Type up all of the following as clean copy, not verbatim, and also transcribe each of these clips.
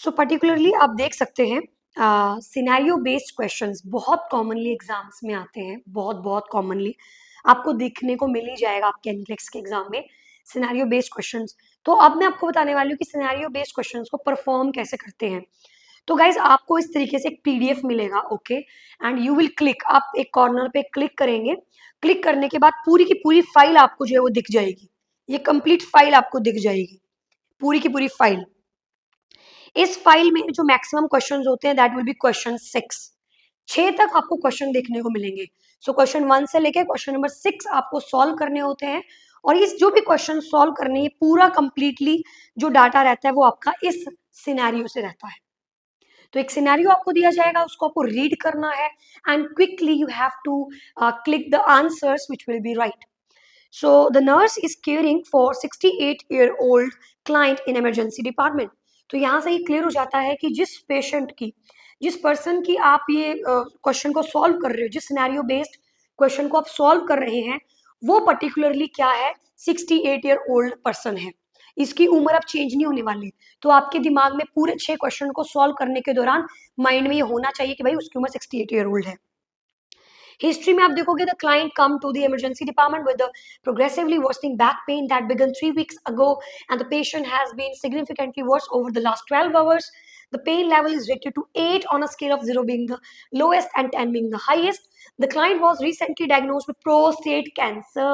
So particularly आप देख सकते हैं सिनेरियो बेस्ड क्वेश्चंस बहुत कॉमनली एग्जाम्स में आते हैं, बहुत बहुत कॉमनली आपको देखने को मिल ही जाएगा आपके एनक्लेक्स के एग्जाम में सिनेरियो बेस्ड क्वेश्चंस। तो अब मैं आपको बताने वाली हूँ कि सिनेरियो बेस्ड क्वेश्चंस को परफॉर्म कैसे करते हैं। तो गाइज आपको इस तरीके से एक पीडीएफ मिलेगा, okay, and you will click, आप एक कॉर्नर पे क्लिक करेंगे। क्लिक करने के बाद पूरी की पूरी फाइल आपको जो है वो दिख जाएगी। ये कंप्लीट फाइल आपको दिख जाएगी, पूरी की पूरी फाइल। इस फाइल में जो मैक्सिमम क्वेश्चंस होते हैं दैट विल बी क्वेश्चन 6 तक आपको क्वेश्चन देखने को मिलेंगे। सो क्वेश्चन 1 से लेके क्वेश्चन नंबर 6 आपको सॉल्व करने होते हैं। और इस जो भी क्वेश्चन सॉल्व करने, ये पूरा कंप्लीटली जो डाटा रहता है वो आपका इस सिनेरियो से रहता है। तो एक सिनेरियो आपको दिया जाएगा, उसको आपको रीड करना है and quickly you have to click the answers which will be right. So the nurse is caring for 68-year-old client in emergency department. तो यहाँ से ये क्लियर हो जाता है कि जिस पेशेंट की, जिस पर्सन की आप ये क्वेश्चन को सॉल्व कर रहे हो, जिस सिनेरियो बेस्ड क्वेश्चन को आप सॉल्व कर रहे हैं, वो पर्टिकुलरली क्या है, 68-year-old पर्सन है। इसकी उम्र अब चेंज नहीं होने वाली। तो आपके दिमाग में पूरे 6 क्वेश्चन को सॉल्व करने के दौरान माइंड में ये होना चाहिए कि भाई उसकी उम्र 68-year-old है। हिस्ट्री में आप देखोगे the client come to the emergency department with progressively worsening back pain that began 3 weeks ago and the patient has been significantly worse over the last 12 hours. The pain level is rated to 8 on a scale of 0 being the lowest and 10 being the highest. The client was recently diagnosed with prostate cancer.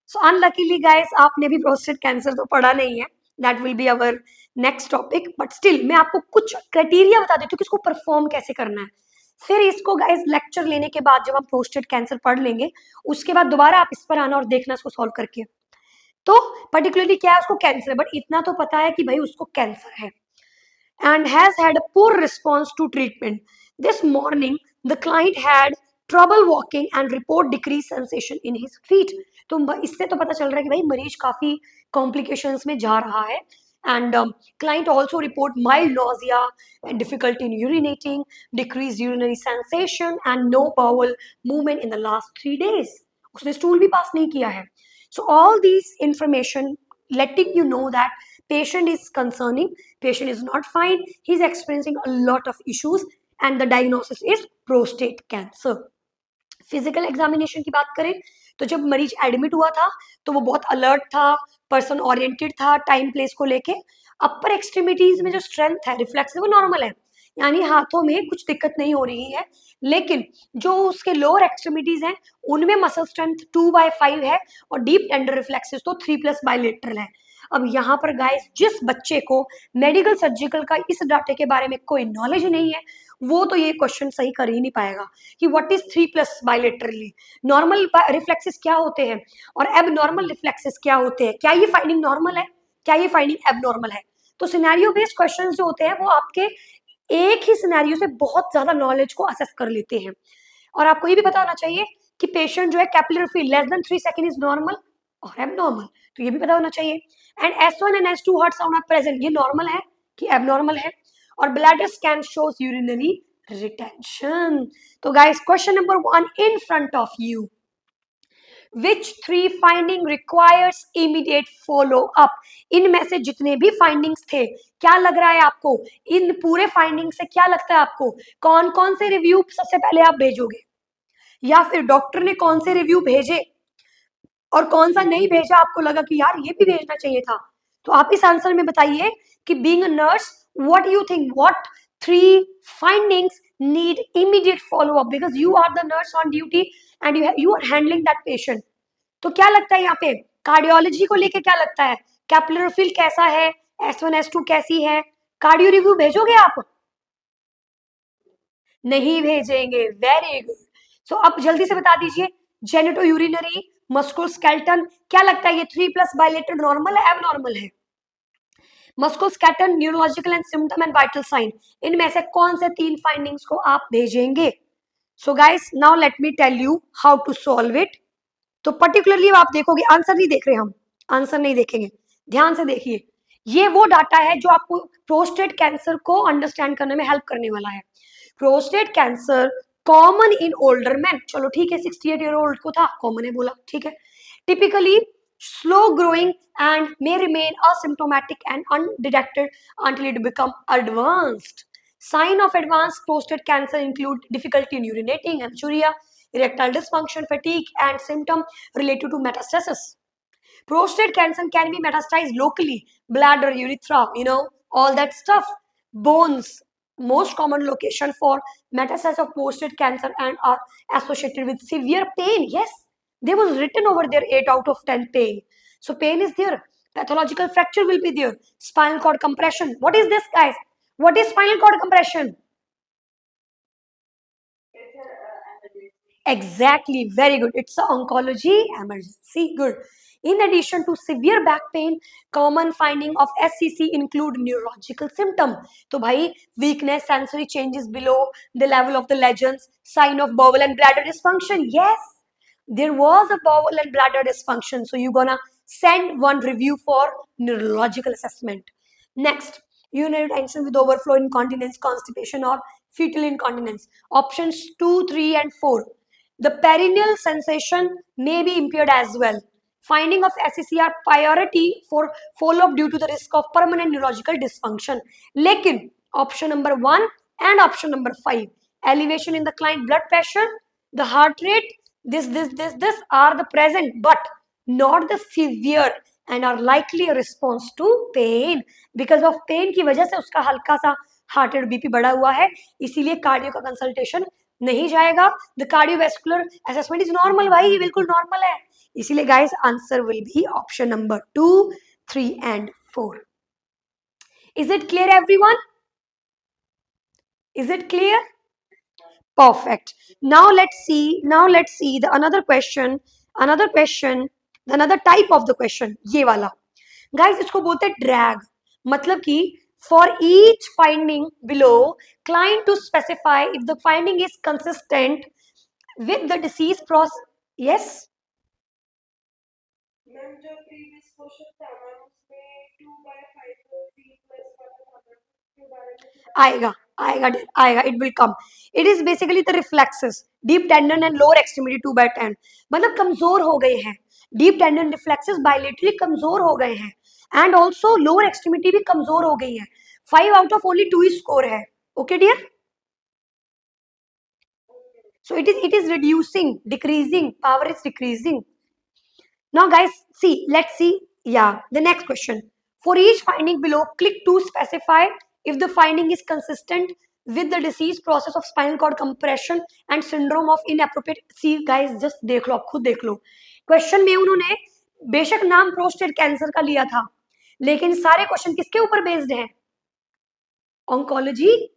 So unluckily guys, आपने भी prostate cancer तो पढ़ा नहीं है. That will be our next topic. But still मैं आपको कुछ criteria बता देती हूँ कि इसको परफॉर्म कैसे करना है। फिर इसको गाइस लेक्चर लेने के बाद जब हम प्रोस्टेट कैंसर पढ़ लेंगे, उसके बाद दोबारा आप इस पर आना और देखना इसको सॉल्व करके। तो पर्टिकुलरली क्या है, उसको कैंसर है, बट इतना तो पता है कि भाई उसको कैंसर है and has had a poor response to treatment. This morning, the client had trouble walking and report decreased sensation in his feet. तो इससे तो पता चल रहा है कि भाई मरीज काफी कॉम्प्लिकेशंस में जा रहा है। And client also report mild nausea and difficulty in urinating, decreased urinary sensation and no bowel movement in the last 3 days. उसने स्टूल भी पास नहीं किया है। So all these information letting you know that patient is concerning, patient is not fine, he is experiencing a lot of issues and the diagnosis is prostate cancer. Physical examination की बात करें तो जब मरीज एडमिट हुआ था तो वो बहुत अलर्ट था, पर्सन ओरिएंटेड था टाइम प्लेस को लेके। अपर एक्सट्रीमिटीज में जो स्ट्रेंथ है, रिफ्लेक्स है, वो नॉर्मल है, यानी हाथों में कुछ दिक्कत नहीं हो रही है। लेकिन जो उसके लोअर एक्सट्रीमिटीज हैं उनमें मसल स्ट्रेंथ 2/5 है और डीप टेंडर रिफ्लेक्सेस तो 3+ बायलेटरल है। अब यहाँ पर गाइस जिस बच्चे को मेडिकल सर्जिकल का इस डाटे के बारे में कोई नॉलेज नहीं है, वो तो ये क्वेश्चन सही कर ही नहीं पाएगा कि what is 3+ bilaterally, normal reflexes क्या होते हैं और एब नॉर्मल रिफ्लेक्सेस क्या होते हैं, क्या ये फाइंडिंग नॉर्मल है, क्या ये फाइंडिंग एब नॉर्मल है। तो सिनेरियो बेस्ड क्वेश्चन जो होते हैं वो आपके एक ही सिनेरियो से बहुत ज्यादा नॉलेज को असेस कर लेते हैं। और आपको ये भी पता होना चाहिए कि पेशेंट जो है capillary fill less than 3 second is normal और एबनॉर्मल, तो ये भी पता होना चाहिए। And S1 and S2 heart sound are present, ये नॉर्मल है कि एबनॉर्मल है। और bladder scan shows urinary retention. तो guys question number 1 in front of you, which 3 finding requires immediate follow up. इनमें से जितने भी फाइंडिंग्स थे, क्या लग रहा है आपको, इन पूरे फाइंडिंग से क्या लगता है आपको, कौन कौन से रिव्यू सबसे पहले आप भेजोगे, या फिर डॉक्टर ने कौन से रिव्यू भेजे और कौन सा नहीं भेजा, आपको लगा कि यार ये भी भेजना चाहिए था। तो आप इस आंसर में बताइए कि being a nurse what you think, what 3 findings need immediate follow up because you are the nurse on duty and you are handling that patient. तो क्या लगता है यहाँ पे, कार्डियोलॉजी को लेके क्या लगता है, कैपिलरी फिल कैसा है, S1 S2 कैसी है, कार्डियो रिव्यू भेजोगे आप, नहीं भेजेंगे, वेरी गुड। सो अब जल्दी से बता दीजिए, जेनेटो यूरिनरी, मस्कुलोस्केलेटन, क्या लगता है ये 3+ बायलेटर नॉर्मल है, एबनॉर्मल है। Musculoskeleton, neurological and symptom and vital sign, इनमें से कौन से 3 फाइंडिंग्स को आप भेजेंगे। So guys now let me tell you how to solve it. तो पर्टिकुलरली आप देखोगे, आंसर नहीं देख रहे हम, आंसर नहीं देखेंगे, ध्यान से देखिए। ये वो डाटा है जो आपको प्रोस्टेट कैंसर को अंडरस्टैंड करने में हेल्प करने वाला है। Prostate cancer common in older man, चलो ठीक है, 68 ईयर ओल्ड को था, कॉमन है बोला, ठीक है। Typically slow growing and may remain asymptomatic and undetected until it become advanced. Sign of advanced prostate cancer include difficulty in urinating, hematuria, erectile dysfunction, fatigue, and symptom related to metastasis. Prostate cancer can be metastasized locally, bladder, urethra, all that stuff. Bones, most common location for metastasis of prostate cancer and are associated with severe pain. Yes, there was written over there 8 out of 10 pain. So pain is there. Pathological fracture will be there. Spinal cord compression. What is this, guys? What is spinal cord compression? Exactly, very good. It's an oncology emergency. Good. In addition to severe back pain, common finding of SCC include neurological symptom. तो भाई weakness, sensory changes below the level of the lesions, sign of bowel and bladder dysfunction. Yes, there was a bowel and bladder dysfunction. So you're gonna send one review for neurological assessment. Next, urinary retention with overflow incontinence, constipation, or fetal incontinence. Options 2, 3, and 4. The perineal sensation may be impaired as well. Finding of SCC are priority for follow-up due to the risk of permanent neurological dysfunction. लेकिन option number 1 and option number 5, elevation in the client blood pressure, the heart rate, this are the present, but not the severe and are likely a response to pain. Because of pain की वजह से उसका हल्का सा heart rate BP बढ़ा हुआ है, इसीलिए कार्डियो का कंसल्टेशन नहीं जाएगा. The cardiovascular assessment is normal. भाई ये बिल्कुल नॉर्मल है. इसीलिए guys answer will be option number 2, 3 and 4. Is it clear everyone? Is it clear? Perfect. Now let's see the another type of the question. ये वाला guys इसको बोलते हैं drag. मतलब कि for each finding below, client to specify if the finding is consistent with the disease process. Yes. Ma'am जो previous question था ma'am उसमें 2/5 3 प्लस वाला था के बारे में आएगा आएगा आएगा. It will come. It is basically the reflexes, deep tendon and lower extremity 2/10. मतलब कमजोर हो गए हैं. डीप टेंडन रिफ्लेक्सेस बायलेटरली कमजोर हो गए हैं एंड ऑल्सो लोअर एक्सट्रीमिटी भी कमजोर हो गई है. 5 आउट ऑफ ओनली 2 ही स्कोर है. Okay dear. So it is reducing, decreasing, power is decreasing. Now guys, let's see. Yeah, the next question. For each finding below, click to specify if the finding is consistent with the disease process of spinal cord compression and syndrome of inappropriate. See guys, just देख लो, आप खुद देख लो. Question में उन्होंने बेशक नाम prostate cancer का लिया था, लेकिन सारे क्वेश्चन किसके ऊपर बेस्ड हैं? Oncology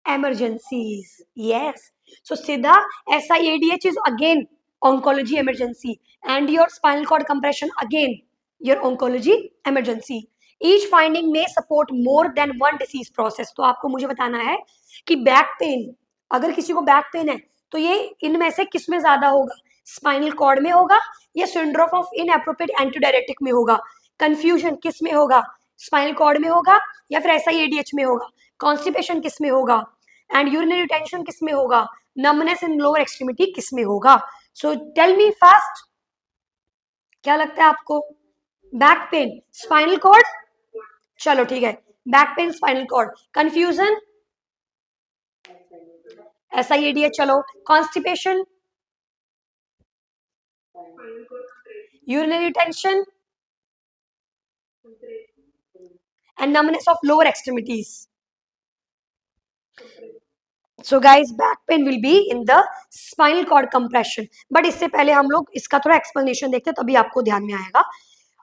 emergencies. Yes. So Siddha, SIADH is again oncology emergency and your spinal cord compression again your oncology emergency. Each finding may support more than one disease process. तो आपको मुझे बताना है कि बैक पेन, अगर किसी को बैक पेन है तो ये इनमें से किस में ज्यादा होगा? स्पाइनल कॉर्ड में होगा या सिंड्रोम ऑफ इनएप्रोप्रिएट एंटीडायरेटिक में होगा? कंफ्यूजन किस में होगा? स्पाइनल कॉर्ड में होगा या फिर SIADH में होगा? कॉन्स्टिपेशन किस में होगा एंड यूरिनरी रिटेंशन किस में होगा? नमनेस इन लोअर एक्सट्रीमिटी किस में होगा? सो टेल मी फास्ट, क्या लगता है आपको? Back pain, spinal cord. चलो ठीक है, back pain, spinal cord. Confusion, SIADH. चलो, constipation, urinary retention and numbness of lower extremities. So guys, back pain will be in the spinal cord compression. But इससे पहले हम लोग इसका थोड़ा explanation देखते हैं, तभी आपको ध्यान में आएगा.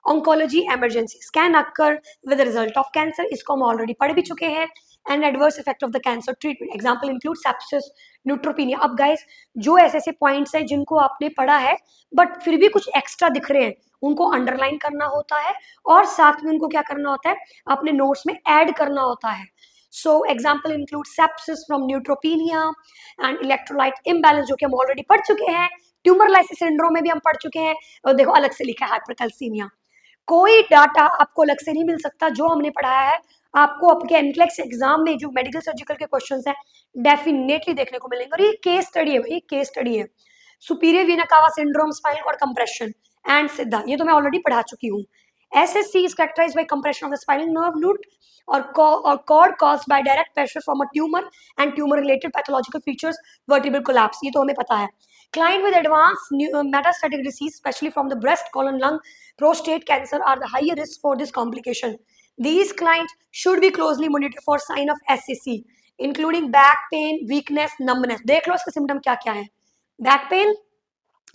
Oncology emergencies can occur with the result of cancer. इसको हम already पढ़ भी चुके हैं. And adverse effect of the cancer treatment. Example include sepsis, neutropenia. अब guys, जो ऐसे पॉइंट्स हैं जिनको आपने पढ़ा है बट फिर भी कुछ एक्स्ट्रा दिख रहे हैं, उनको अंडरलाइन करना होता है और साथ में उनको क्या करना होता है? अपने नोट्स में ऐड करना होता है. So example include sepsis from neutropenia and electrolyte imbalance, जो कि हम ऑलरेडी पढ़ चुके हैं. ट्यूमर लाइसिस सिंड्रोम में भी हम पढ़ चुके हैं. और देखो अलग से लिखा है हाइपरकैल्सीमिया. कोई डाटा आपको अलग से नहीं मिल सकता. जो हमने पढ़ाया है आपको आपके एनक्लेक्स एग्जाम में जो मेडिकल सर्जिकल के क्वेश्चंस हैं डेफिनेटली देखने को मिलेंगे. और ये केस स्टडी है भाई, केस स्टडी है. Superior vena cava syndrome, spinal cord compression, and सिद्धा, ये तो मैं ऑलरेडी पढ़ा चुकी हूँ। SSC is characterized by compression of the spinal nerve root or cord caused by direct pressure from a tumor and tumor related pathological features, vertebral collapse, ये तो हमें पता है। Client with advanced metastatic disease, especially from the breast, colon, lung, prostate cancer are the higher risk for this complication. These clients should be closely monitored for sign of SCC, including back pain, weakness, numbness. देख लो इसके symptom क्या क्या है। Back pen,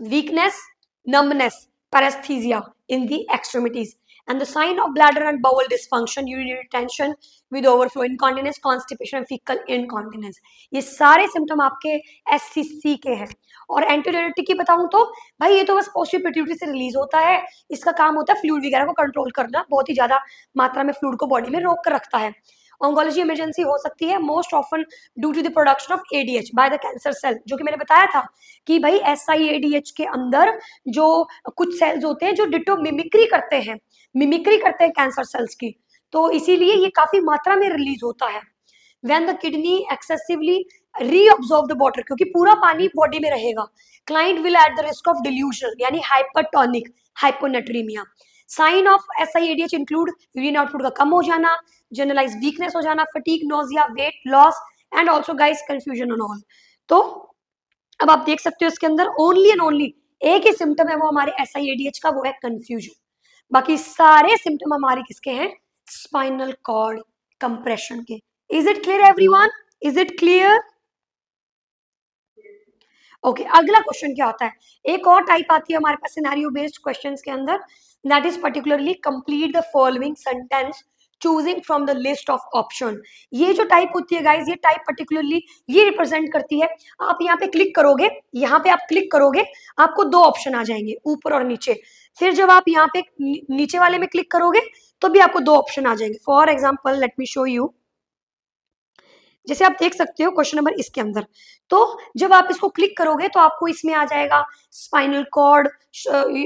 weakness, numbness, paresthesia in the extremities, and the sign of bladder and bowel dysfunction, urinary retention with overflow, incontinence, constipation and fecal incontinence. ये सारे symptom आपके SCC के हैं। और एंटीडायरेटिक की बताऊं तो भाई ये तो बस पोस्टीरियर पिट्यूटरी से रिलीज होता है, इसका काम होता है फ्लूइड वगैरह को कंट्रोल करना, बहुत ही ज्यादा मात्रा में फ्लूइड को बॉडी में रोक कर रखता है। ऑन्कोलॉजी इमरजेंसी हो सकती है most often due to the production of ADH by the cancer cell, जो कि मैंने बताया था कि भाई SIADH के अंदर जो कुछ सेल्स होते हैं जो डिटो मिमिक्री करते हैं कैंसर सेल्स की, तो इसीलिए ये काफी मात्रा में रिलीज होता है। When the kidney excessively reabsorb the water, क्योंकि पूरा पानी बॉडी में रहेगा, client will at the risk of delusion यानी hypertonic hyponatremia. Sign of SIADH include urine output का कम हो जाना, जनरलाइज वीकनेस हो जाना, fatigue, nausea, weight loss and also guys confusion and all. तो अब आप देख सकते हो इसके अंदर ओनली एंड ओनली एक ही सिम्टम है वो हमारे SIADH का, वो है कंफ्यूजन। बाकी सारे सिम्टम हमारे किसके हैं? स्पाइनल कॉर्ड कंप्रेशन के। Is it clear everyone? Is it clear? Okay, अगला क्वेश्चन क्या आता है? एक और टाइप आती है हमारे पास सिनेरियो बेस्ड क्वेश्चंस के अंदर, that is particularly complete the following sentence choosing from the list of option. ये जो टाइप होती है गाइज, ये टाइप पर्टिकुलरली ये रिप्रेजेंट करती है, आप यहाँ पे क्लिक करोगे, यहाँ पे आप क्लिक करोगे, आपको दो ऑप्शन आ जाएंगे ऊपर और नीचे। फिर जब आप यहाँ पे नीचे वाले में क्लिक करोगे तो भी आपको दो ऑप्शन आ जाएंगे। For example let me show you, जैसे आप देख सकते हो क्वेश्चन नंबर इसके अंदर, तो जब आप इसको क्लिक करोगे तो आपको इसमें आ जाएगा स्पाइनल कॉर्ड,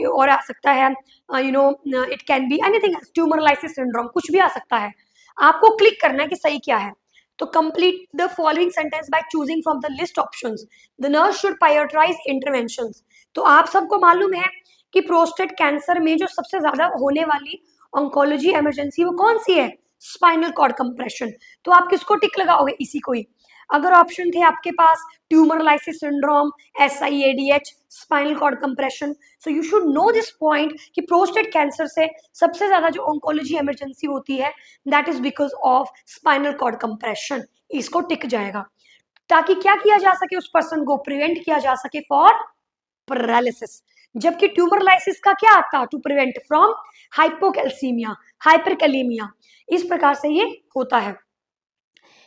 और आ सकता है it can be anything, tumour lysis syndrome, कुछ भी आ सकता है। आपको क्लिक करना है कि सही क्या है। तो complete the following sentence by choosing from the list options, the nurse should prioritize interventions. तो आप सबको मालूम है कि प्रोस्टेट कैंसर में जो सबसे ज्यादा होने वाली ऑन्कोलॉजी इमरजेंसी वो कौन सी है? Spinal cord compression. तो आप किसको टिक लगाओगे? इसी को ही। अगर ऑप्शन थे आपके पास tumour lysis syndrome, SIADH, spinal cord compression, so you should know this point कि प्रोस्टेट कैंसर से सबसे ज्यादा जो ऑन्कोलॉजी इमरजेंसी होती है that is because of spinal cord compression. इसको टिक जाएगा ताकि क्या किया जा सके, उस पर्सन को प्रिवेंट किया जा सके फॉर पैरालिसिस। जबकि ट्यूमर लाइसिस का क्या आता? To prevent from hypocalcaemia, hyperkalaemia. इस प्रकार से ये होता है।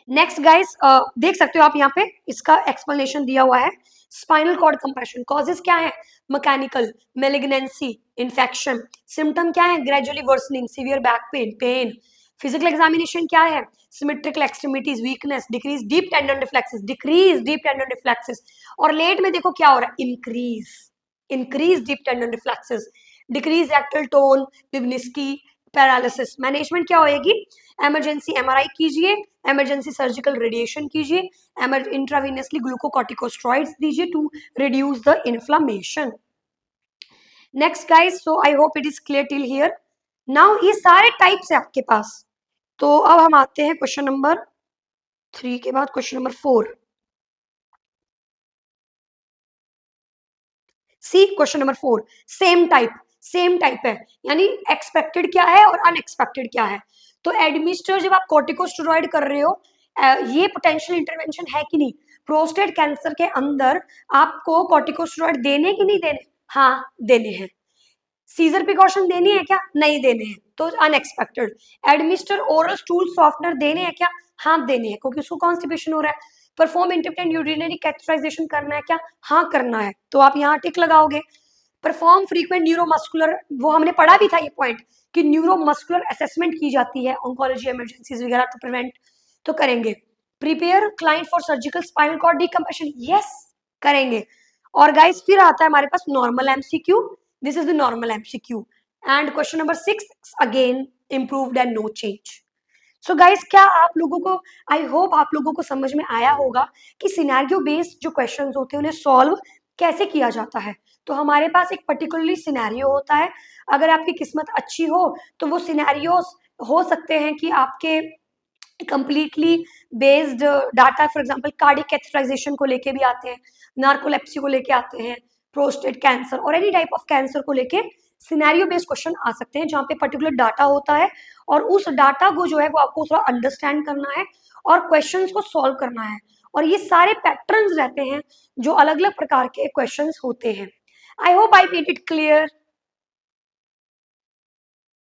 नेक्स्ट गाइस, देख सकते हो आप यहाँ पे इसका एक्सप्लेनेशन दिया हुआ है। स्पाइनल कॉर्ड कंप्रेशन कॉजेस क्या है? Mechanical, malignancy, infection. सिम्टम क्या है? Gradually worsening, severe back pain. Physical examination क्या है? Symmetrical extremities, weakness, decrease deep tendon reflexes, और लेट में देखो क्या हो रहा है? Increase deep tendon reflexes, decrease rectal tone, Babinski, paralysis. Management क्या होएगी? इमरजेंसी MRI कीजिए, इमरजेंसी सर्जिकल रेडिएशन कीजिए, इंट्रावीनसली ग्लूकोकॉर्टिकोस्टेरॉइड्स दीजिए to reduce the inflammation. Next guys, so I hope it is clear till here. Now ये सारे types है आपके पास। तो अब हम आते हैं क्वेश्चन नंबर 3 के बाद क्वेश्चन नंबर 4। सी क्वेश्चन नंबर 4, सेम टाइप है, यानी एक्सपेक्टेड क्या है और अनएक्सपेक्टेड क्या है। तो एडमिनिस्टर जब आप कॉर्टिकोस्टेरॉइड कर रहे हो, ये पोटेंशियल इंटरवेंशन है कि नहीं? प्रोस्टेट कैंसर के अंदर आपको कॉर्टिकोस्टेरॉइड देने कि नहीं देने? हाँ देने हैं। सीजर प्रिकॉशन देनी है क्या? नहीं देने हैं, तो unexpected. Administer oral stool softener देने हैं क्या? हाँ देने हैं, क्योंकि उसको कॉन्स्टिपेशन हो रहा है। परफॉर्म इंडिपेंडेंट यूरिनरी कैथेटराइजेशन करना है क्या? हाँ करना है, तो आप यहाँ टिक लगाओगे। परफॉर्म फ्रीक्वेंट न्यूरोमस्कुलर, वो हमने पढ़ा भी था ये पॉइंट कि न्यूरोमस्कुलर असेसमेंट की जाती है ऑन्कोलॉजी इमरजेंसीज वगैरह टू प्रिवेंट, तो करेंगे। Prepare client for surgical spinal cord decompression, yes करेंगे। और गाइस फिर आता है हमारे पास normal MCQ, this is the normal MCQ। And question number 6 again improved and no change. So guys, क्या आप लोगों को, आई होप आप लोगों को समझ में आया होगा कि सिनेरियो बेस्ड जो क्वेश्चंस होते हैं उन्हें सॉल्व कैसे किया जाता है? तो हमारे पास एक पर्टिकुलरली सिनेरियो होता है। अगर आपकी किस्मत अच्छी हो तो वो सिनेरियोस हो सकते हैं कि आपके completely based data, for example cardiac catheterization को लेके भी आते हैं, नार्कोलेप्सी को लेके आते हैं, प्रोस्टेट कैंसर और एनी टाइप ऑफ कैंसर को लेके सिनेरियो बेस्ड क्वेश्चन आ सकते हैं, जहाँ पे पर्टिकुलर डाटा होता है और उस डाटा को जो है वो आपको थोड़ा अंडरस्टैंड करना है और क्वेश्चंस को सॉल्व करना है। और ये सारे पैटर्न्स रहते हैं जो अलग अलग प्रकार के क्वेश्चंस होते हैं। I hope I made it clear.